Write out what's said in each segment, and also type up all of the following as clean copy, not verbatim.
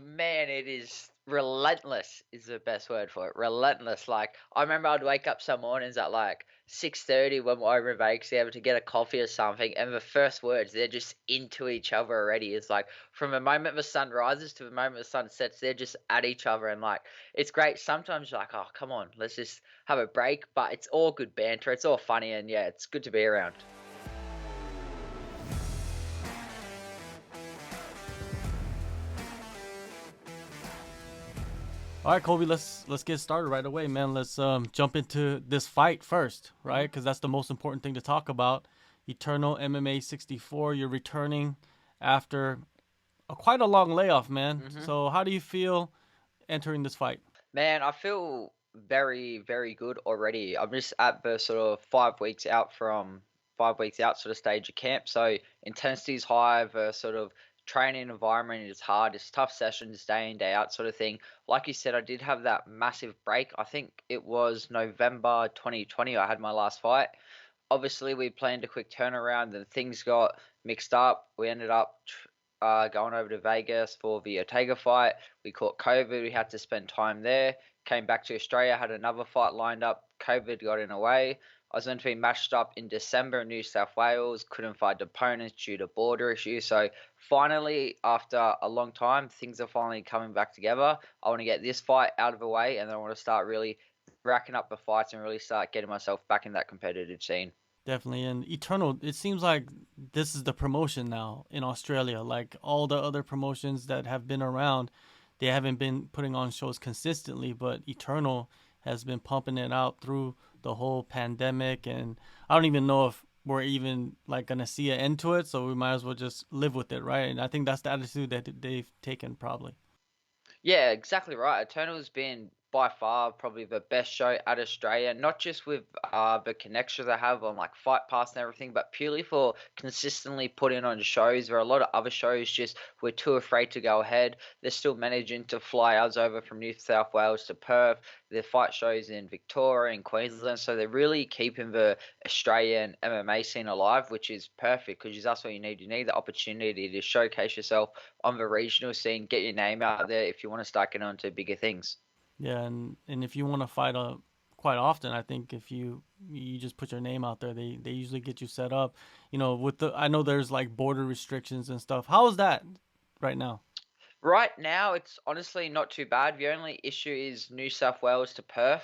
Man, it is relentless is the best word for it. Relentless. Like I remember I'd wake up some mornings at like 6:30 when we're over in Vegas able to get a coffee or something, and the first words they're just into each other already. It's like from the moment the sun rises to the moment the sun sets, they're just at each other, and like it's great. Sometimes you're like, oh come on, let's just have a break, but it's all good banter. It's all funny, and yeah, it's good to be around. All right, Colby, let's get started right away, man. Let's jump into this fight first, right? Because that's the most important thing to talk about. Eternal MMA 64. You're returning after quite a long layoff, man. hmm So how do you feel entering this fight? Man, I feel very, very good already. I'm just at the sort of 5 weeks out from 5 weeks out sort of stage of camp. So intensity is high, the sort of training environment is hard. It's tough sessions day in, day out sort of thing. Like you said, I did have that massive break. I think it was November 2020 I had my last fight. Obviously we planned a quick turnaround and things got mixed up. We ended up going over to Vegas for the Ortega fight. We caught COVID. We had to spend time there. Came back to Australia, had another fight lined up. COVID got in the way. I was meant to be matched up in December in New South Wales. Couldn't find opponents due to border issues. So finally, after a long time, things are finally coming back together. I want to get this fight out of the way, and then I want to start really racking up the fights and really start getting myself back in that competitive scene. Definitely. And Eternal, it seems like this is the promotion now in Australia. Like all the other promotions that have been around, they haven't been putting on shows consistently, but Eternal has been pumping it out through the whole pandemic. And I don't even know if we're even like gonna see an end to it, so we might as well just live with it, right? And I think that's the attitude that they've taken probably. Yeah, exactly right. Eternal's been by far probably the best show at Australia, not just with the connections I have on like Fight Pass and everything, but purely for consistently putting on shows where a lot of other shows just were too afraid to go ahead. They're still managing to fly us over from New South Wales to Perth. Their fight shows in Victoria and Queensland, so they're really keeping the Australian MMA scene alive, which is perfect because that's what you need. You need the opportunity to showcase yourself on the regional scene, get your name out there if you want to start getting on to bigger things. Yeah, and if you want to fight quite often, I think if you just put your name out there, they usually get you set up. You know, with the I know there's like border restrictions and stuff. How is that right now? Right now, it's honestly not too bad. The only issue is New South Wales to Perth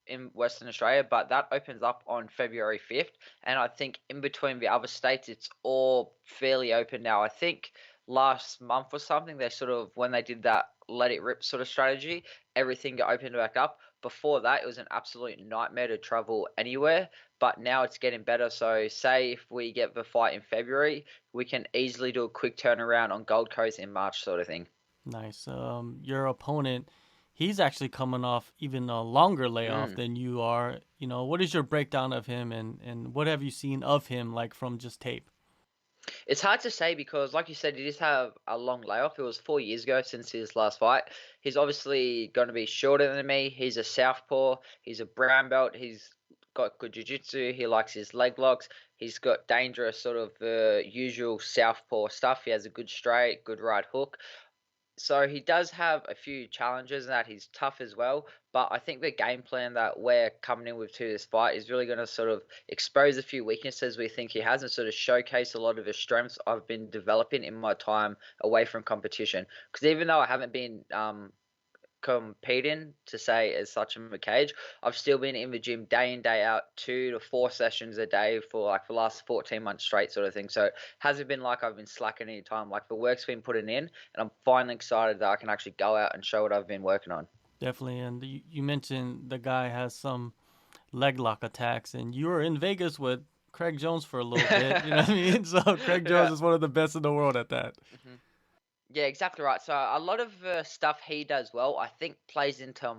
in Western Australia, but that opens up on February 5th. And I think in between the other states, it's all fairly open now. I think last month or something, they sort of, when they did that let it rip sort of strategy, everything got opened back up. Before that, it was an absolute nightmare to travel anywhere, but now it's getting better. So, say if we get the fight in February, we can easily do a quick turnaround on Gold Coast in March, sort of thing. Nice. Your opponent, he's actually coming off even a longer layoff Mm. than you are. You know, what is your breakdown of him and what have you seen of him like from just tape? It's hard to say because, like you said, he did have a long layoff. It was 4 years ago since his last fight. He's obviously going to be shorter than me. He's a southpaw. He's a brown belt. He's got good jiu-jitsu. He likes his leg locks. He's got dangerous sort of usual southpaw stuff. He has a good straight, good right hook. So he does have a few challenges in that he's tough as well. But I think the game plan that we're coming in with to this fight is really going to sort of expose a few weaknesses we think he has and sort of showcase a lot of his strengths I've been developing in my time away from competition. Because even though I haven't been competing to say as such in the cage, I've still been in the gym day in day out, 2 to 4 sessions a day for like the last 14 months straight, sort of thing. So it hasn't been like I've been slacking any time. Like the work's been putting in, and I'm finally excited that I can actually go out and show what I've been working on. Definitely. And you mentioned the guy has some leg lock attacks, and you were in Vegas with Craig Jones for a little bit. You know what I mean? So Craig Jones Yeah. is one of the best in the world at that. Mhm. Yeah, exactly right. So a lot of the stuff he does well, I think, plays into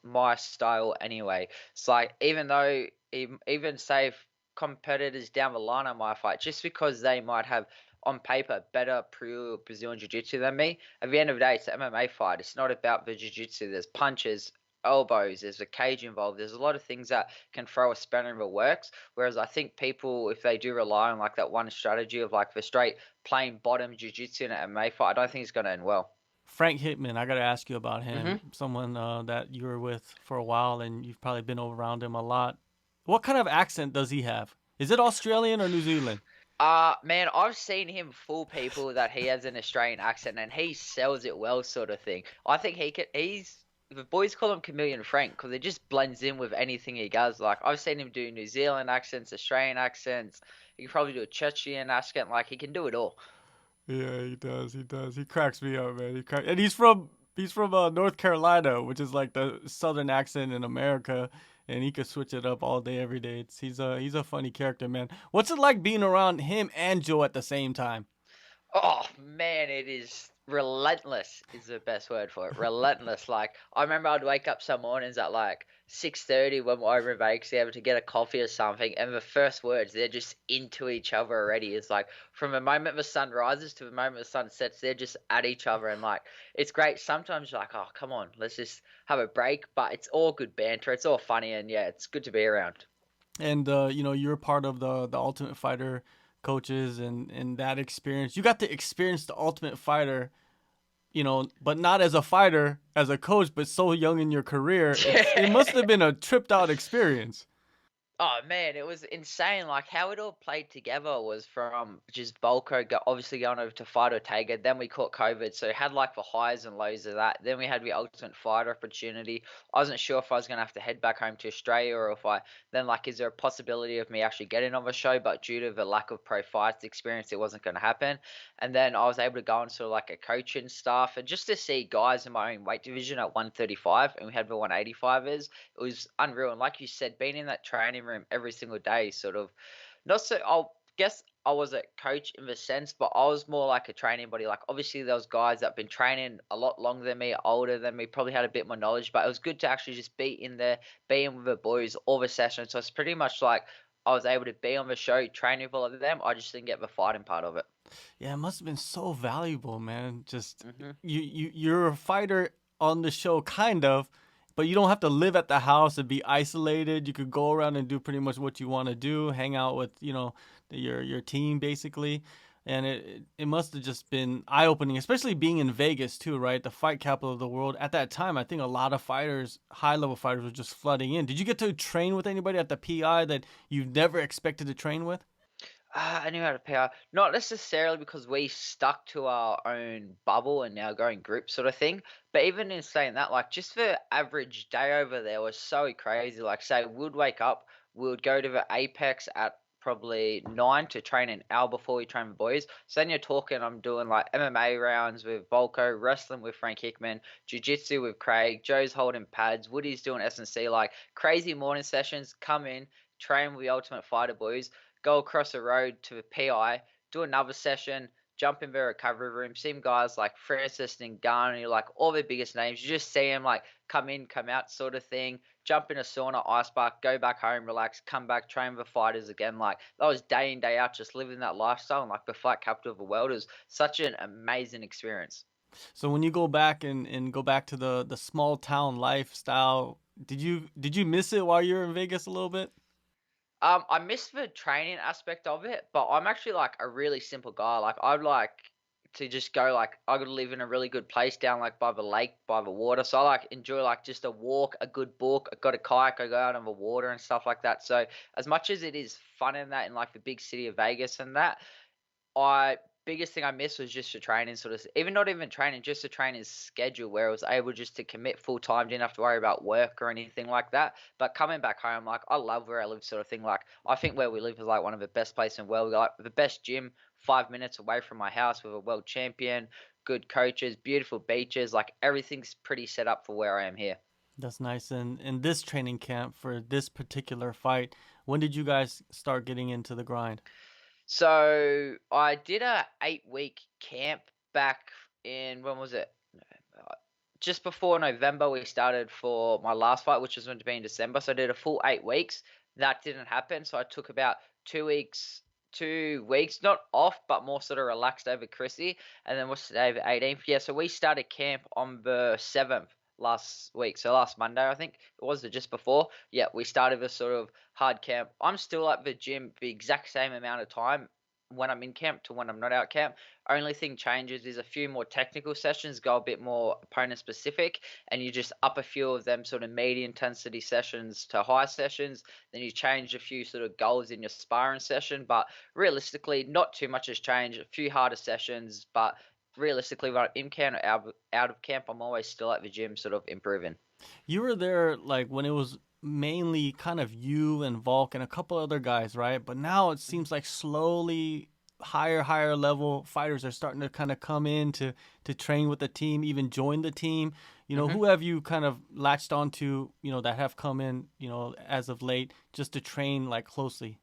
my style anyway. It's like even though even say if competitors down the line on my fight, just because they might have on paper better pure Brazilian jiu-jitsu than me, at the end of the day, it's an MMA fight. It's not about the jiu-jitsu. There's punches, elbows, there's a cage involved. There's a lot of things that can throw a spanner in the works. Whereas I think people, if they do rely on like that one strategy of like the straight plain bottom jiu-jitsu in an MMA fight, I don't think it's going to end well. Frank Hitman, I got to ask you about Hmm. him. Someone that you were with for a while and you've probably been around him a lot. What kind of accent does he have? Is it Australian or New Zealand? Man, I've seen him fool people that he has an Australian accent and he sells it well, sort of thing. I think the boys call him Chameleon Frank because it just blends in with anything he does. Like, I've seen him do New Zealand accents, Australian accents. He can probably do a Chechen accent. Like, he can do it all. Yeah, he does. He does. He cracks me up, man. And he's from North Carolina, which is like the southern accent in America, and he could switch it up all day, every day. He's a funny character, man. What's it like being around him and Joe at the same time? Oh man, it is relentless is the best word for it. Relentless. Like I remember I'd wake up some mornings at like 6:30 when we're over in Vegas able to get a coffee or something, and the first words they're just into each other already. It's like from the moment the sun rises to the moment the sun sets, they're just at each other, and like it's great. Sometimes you're like, oh come on, let's just have a break, but it's all good banter. It's all funny, and yeah, it's good to be around. And you're part of the Ultimate Fighter coaches and that experience. You got to experience the Ultimate Fighter, but not as a fighter, as a coach, but so young in your career. It must have been a tripped out experience. Oh man, it was insane. Like how it all played together was from just obviously going over to fight Ortega. Then we caught COVID, so had like the highs and lows of that. Then we had the Ultimate Fighter opportunity. I wasn't sure if I was gonna have to head back home to Australia or if I then like is there a possibility of me actually getting on the show? But due to the lack of pro fights experience, it wasn't gonna happen. And then I was able to go into like a coaching staff and just to see guys in my own weight division at 135, and we had the 185ers. It was unreal. And like you said, being in that training room every single day, sort of, not so, I'll guess I was a coach in the sense, but I was more like a training body. Like, obviously, there was guys that have been training a lot longer than me, older than me, probably had a bit more knowledge, but it was good to actually just be in there, being with the boys all the sessions. So it's pretty much like I was able to be on the show, training with all of them. I just didn't get the fighting part of it. Yeah, it must have been so valuable, man. Just Hmm. you're a fighter on the show, kind of, but you don't have to live at the house and be isolated. You could go around and do pretty much what you want to do, hang out with your team basically, and it must have just been eye opening, especially being in Vegas too, right? The fight capital of the world at that time. I think a lot of fighters, high level fighters, were just flooding in. Did you get to train with anybody at the PI that you've never expected to train with? I knew how to PR. Not necessarily because we stuck to our own bubble and our going group sort of thing. But even in saying that, like just the average day over there was so crazy. Like say we'd wake up, we would go to the Apex at probably 9 to train an hour before we train the boys. So then you're talking, I'm doing like MMA rounds with Volko, wrestling with Frank Hickman, jiu-jitsu with Craig, Joe's holding pads, Woody's doing S&C, like crazy morning sessions, come in, train with the Ultimate Fighter boys, go across the road to the PI, do another session, jump in the recovery room, see guys like Francis and Ngannou, like all the biggest names. You just see them like come in, come out sort of thing, jump in a sauna, ice bath, go back home, relax, come back, train with the fighters again. Like that was day in, day out, just living that lifestyle and like the fight capital of the world is such an amazing experience. So when you go back and go back to the small town lifestyle, did you miss it while you were in Vegas a little bit? I miss the training aspect of it, but I'm actually like a really simple guy. Like I'd like to just go like I could live in a really good place down like by the lake, by the water. So I like enjoy like just a walk, a good book. I got a kayak, I go out on the water and stuff like that. So as much as it is fun in that in like the big city of Vegas and that, I biggest thing I missed was just the training sort of even not even training, just the training schedule where I was able just to commit full time, didn't have to worry about work or anything like that. But coming back home, like I love where I live sort of thing. Like I think where we live is like one of the best places in the world. We got like the best gym 5 minutes away from my house with a world champion, good coaches, beautiful beaches, like everything's pretty set up for where I am here. That's nice. And in this training camp for this particular fight, when did you guys start getting into the grind? So I did a 8 week camp back in when was it? Just before November, we started for my last fight, which was meant to be in December. So I did a full 8 weeks. That didn't happen. So I took about 2 weeks, 2 weeks, not off, but more sort of relaxed over Chrissy. And then what's today, the 18th? Yeah, so we started camp on the 7th last week. So last Monday, I think it was, or just before. Yeah, we started a sort of hard camp. I'm still at the gym the exact same amount of time when I'm in camp to when I'm not out camp. Only thing changes is a few more technical sessions, go a bit more opponent specific, and you just up a few of them sort of medium intensity sessions to high sessions. Then you change a few sort of goals in your sparring session, but realistically, not too much has changed. A few harder sessions, but realistically, when I'm in camp or out of camp, I'm always still at the gym, sort of improving. You were there like when it was mainly kind of you and Volk and a couple other guys, right? But now it seems like slowly higher level fighters are starting to kind of come in to train with the team, even join the team. Hmm. Who have you kind of latched onto, that have come in, as of late just to train like closely?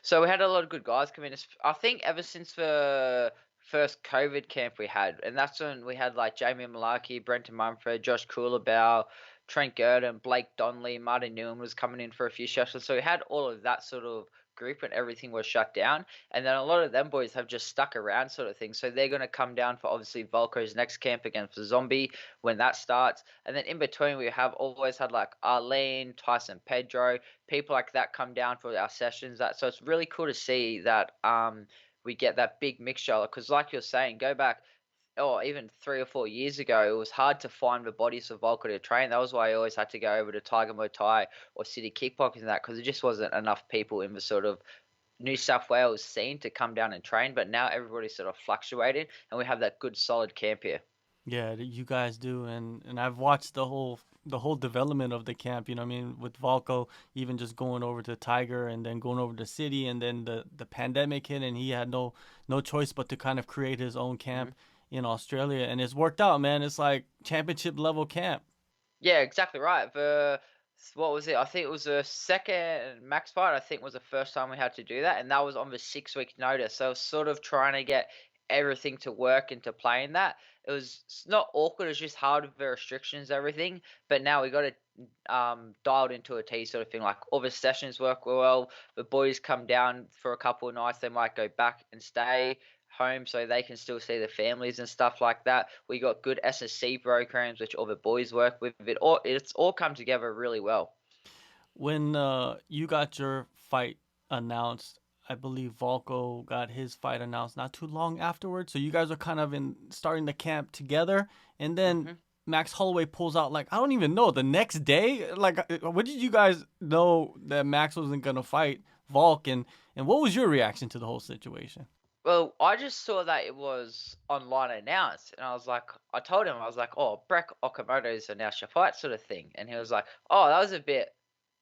So we had a lot of good guys come in. I think ever since the first COVID camp we had, and that's when we had like Jamie Malarkey, Brenton Mumford, Josh Coolabau, Trent Gurdon, Blake Donnelly, Martin Newman was coming in for a few sessions. So we had all of that sort of group when everything was shut down. And then a lot of them boys have just stuck around sort of thing. So they're going to come down for obviously Volko's next camp against the Zombie when that starts. And then in between we have always had like Arlene, Tyson Pedro, people like that come down for our sessions. That so it's really cool to see that we get that big mixture because like you're saying, go back even 3 or 4 years ago, it was hard to find the bodies of Volker to train. That was why I always had to go over to Tiger Muay Thai or City Kickboxing and that because there just wasn't enough people in the sort of New South Wales scene to come down and train. But now everybody's sort of fluctuated and we have that good solid camp here. Yeah, you guys do, and I've watched the whole development of the camp. I mean, with Valko even just going over to Tiger and then going over to City, and then the pandemic hit, and he had no choice but to kind of create his own Mm-hmm. camp in Australia, and it's worked out, man. It's like championship level camp. Yeah, exactly right. What was it? I think it was the second max fight. I think was the first time we had to do that, and that was on the 6 week notice. So I was sort of trying to get everything to work and to play in that. It was not awkward. It was just hard with the restrictions, everything. But now we got it dialed into a T sort of thing. Like all the sessions work well. The boys come down for a couple of nights. They might go back and stay home so they can still see their families and stuff like that. We got good SSC programs which all the boys work with. It's all come together really well. When you got your fight announced, I believe Volko got his fight announced not too long afterwards. So you guys are kind of in starting the camp together, and then Hmm. Max Holloway pulls out like I don't even know the next day. Like, when did you guys know that Max wasn't gonna fight Volk, and what was your reaction to the whole situation? Well, I just saw that it was online announced, and I told him, I was like, oh, Breck Okamoto's announced your fight, sort of thing. And he was like, oh, that was a bit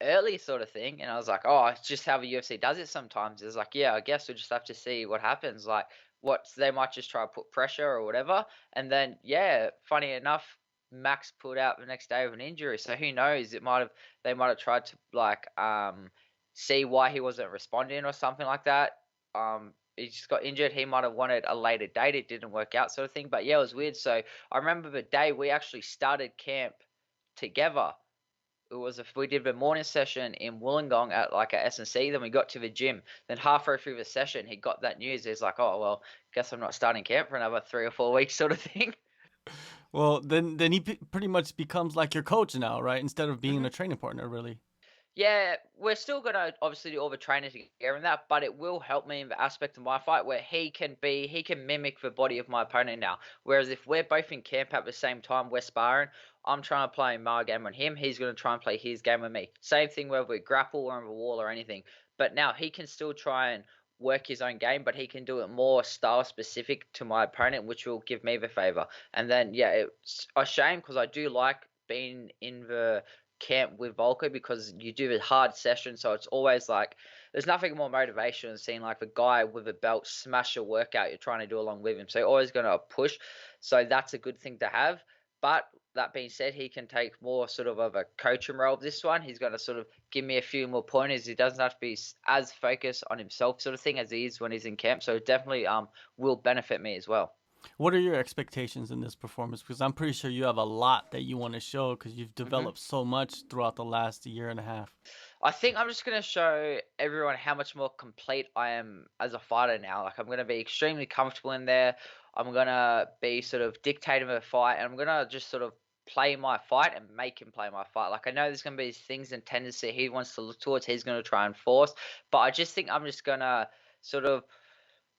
early, sort of thing. And I was like, oh, it's just how the UFC does it sometimes. It's like, yeah, I guess we'll just have to see what happens. Like, they might just try to put pressure or whatever. And then, yeah, funny enough, Max pulled out the next day with an injury. So who knows? They might have tried to like see why he wasn't responding or something like that. He just got injured. He might have wanted a later date. It didn't work out, sort of thing. But yeah, it was weird. So I remember the day we actually started camp together. It was if we did the morning session in Wollongong at like a S&C, then we got to the gym. Then halfway through the session, he got that news. He's like, "Oh well, guess I'm not starting camp for another 3 or 4 weeks," sort of thing. Well, then he pretty much becomes like your coach now, right? Instead of being a training partner, really. Yeah, we're still gonna obviously do all the training together and that, but it will help me in the aspect of my fight where he can mimic the body of my opponent now. Whereas if we're both in camp at the same time, we're sparring, I'm trying to play my game on him, he's gonna try and play his game on me. Same thing whether we grapple or on the wall or anything. But now he can still try and work his own game, but he can do it more style specific to my opponent, which will give me the favor. And then yeah, it's a shame because I do like being in the camp with Volko because you do a hard session, so it's always like there's nothing more motivation than seeing like the guy with a belt smash a workout you're trying to do along with him. So you're always going to push. So that's a good thing to have. But that being said, he can take more sort of a coaching role. This one, he's going to sort of give me a few more pointers. He doesn't have to be as focused on himself, sort of thing, as he is when he's in camp. So it definitely will benefit me as well. What are your expectations in this performance? Because I'm pretty sure you have a lot that you want to show because you've Hmm. developed so much throughout the last year and a half. I think I'm just gonna show everyone how much more complete I am as a fighter now. Like I'm gonna be extremely comfortable in there. I'm gonna be sort of dictating the fight, and I'm gonna just sort of play my fight and make him play my fight. Like I know there's gonna be things and tendency he wants to look towards, he's gonna try and force, but I just think I'm just gonna sort of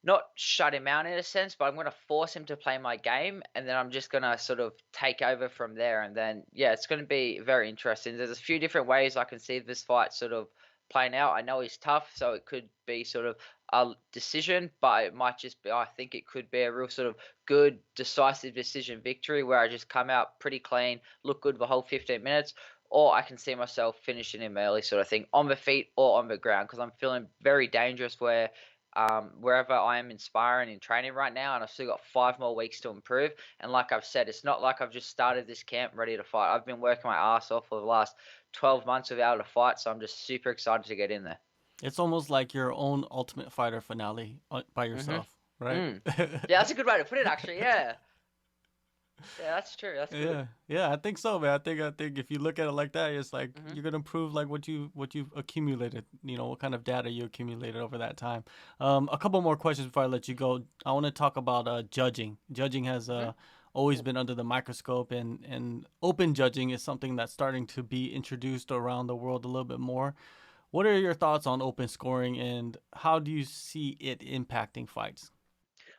not shut him out in a sense, but I'm going to force him to play my game, and then I'm just going to sort of take over from there. And then, yeah, it's going to be very interesting. There's a few different ways I can see this fight sort of playing out. I know he's tough, so it could be sort of a decision, but it might just be, I think it could be a real sort of good, decisive decision victory where I just come out pretty clean, look good the whole 15 minutes. Or I can see myself finishing him early, sort of thing, on the feet or on the ground, because I'm feeling very dangerous wherever I am inspiring in training right now, and I've still got 5 more weeks to improve. And like I've said, it's not like I've just started this camp ready to fight. I've been working my ass off for the last 12 months to be able to fight, so I'm just super excited to get in there. It's almost like your own Ultimate Fighter finale by yourself, right? Yeah, that's a good way to put it, actually. Yeah. Yeah, that's true. That's good. Yeah, I think so, man. I think if you look at it like that, it's like you're gonna prove like what you've accumulated. You know, what kind of data you accumulated over that time. A couple more questions before I let you go. I want to talk about judging. Judging has always been under the microscope, and open judging is something that's starting to be introduced around the world a little bit more. What are your thoughts on open scoring, and how do you see it impacting fights?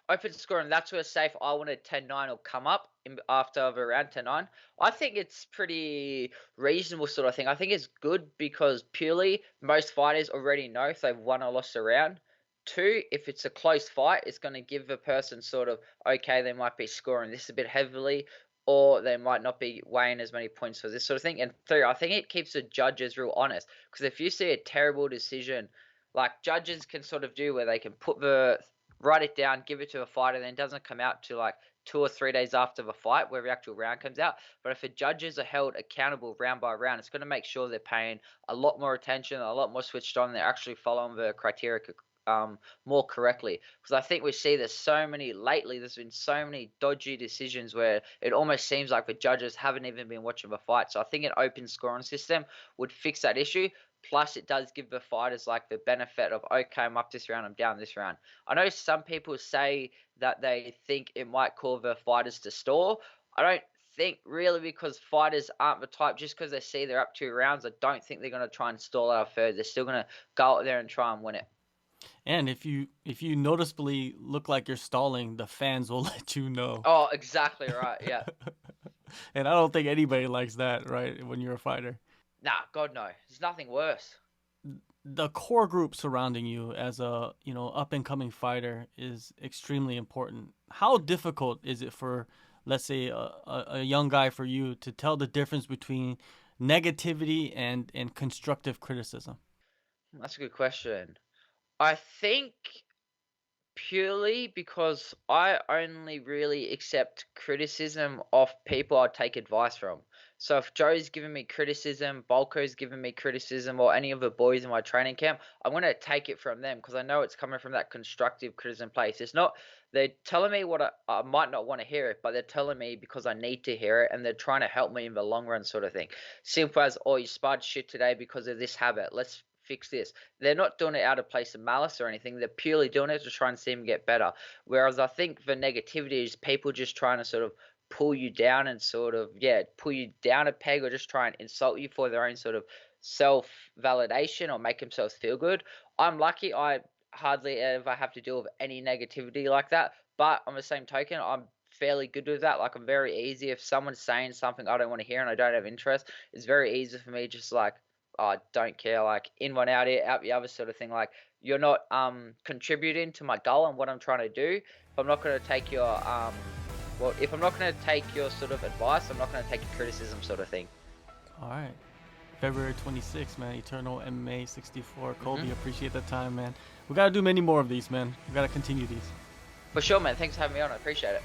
Open scoring, that's where safe. I wanted 10-9 will come up after the round 10-9. I think it's pretty reasonable sort of thing. I think it's good because purely most fighters already know if they've won or lost a round. 2, if it's a close fight, it's going to give the person sort of, okay, they might be scoring this a bit heavily, or they might not be weighing as many points for this sort of thing. And 3, I think it keeps the judges real honest, because if you see a terrible decision, like judges can sort of do where they can write it down, give it to a fighter, then it doesn't come out to like 2 or 3 days after the fight where the actual round comes out. But if the judges are held accountable round by round, it's going to make sure they're paying a lot more attention, a lot more switched on. They're actually following the criteria more correctly. Because I think we see there's been so many dodgy decisions where it almost seems like the judges haven't even been watching the fight. So I think an open scoring system would fix that issue. Plus, it does give the fighters like the benefit of, okay, I'm up this round, I'm down this round. I know some people say that they think it might cause the fighters to stall. I don't think really, because fighters aren't the type, just because they see they're up 2 rounds, I don't think they're going to try and stall out a third. They're still going to go out there and try and win it. And if you noticeably look like you're stalling, the fans will let you know. Oh, exactly right. Yeah. And I don't think anybody likes that, right? When you're a fighter. Nah, God no. There's nothing worse. The core group surrounding you as a up and coming fighter is extremely important. How difficult is it for, let's say, a young guy for you to tell the difference between negativity and constructive criticism? That's a good question. I think purely because I only really accept criticism of people I take advice from. So if Joe's giving me criticism, Bolko's giving me criticism, or any of the boys in my training camp, I'm going to take it from them because I know it's coming from that constructive criticism place. It's not, they're telling me what I might not want to hear it, but they're telling me because I need to hear it, and they're trying to help me in the long run sort of thing. Simple as, oh, you sparred shit today because of this habit. Let's fix this. They're not doing it out of place of malice or anything. They're purely doing it to try and see them get better. Whereas I think the negativity is people just trying to sort of pull you down and sort of, pull you down a peg, or just try and insult you for their own sort of self-validation or make themselves feel good. I'm lucky I hardly ever have to deal with any negativity like that. But on the same token, I'm fairly good with that. Like, I'm very easy. If someone's saying something I don't want to hear and I don't have interest, it's very easy for me just like, I don't care, like in one out the other sort of thing. Like, you're not contributing to my goal and what I'm trying to do. If I'm not going to take your if I'm not going to take your sort of advice, I'm not going to take your criticism sort of thing. All right. February 26th, man. Eternal MMA 64. Colby, appreciate the time, man. We got to do many more of these, man. We got to continue these. For sure, man. Thanks for having me on. I appreciate it.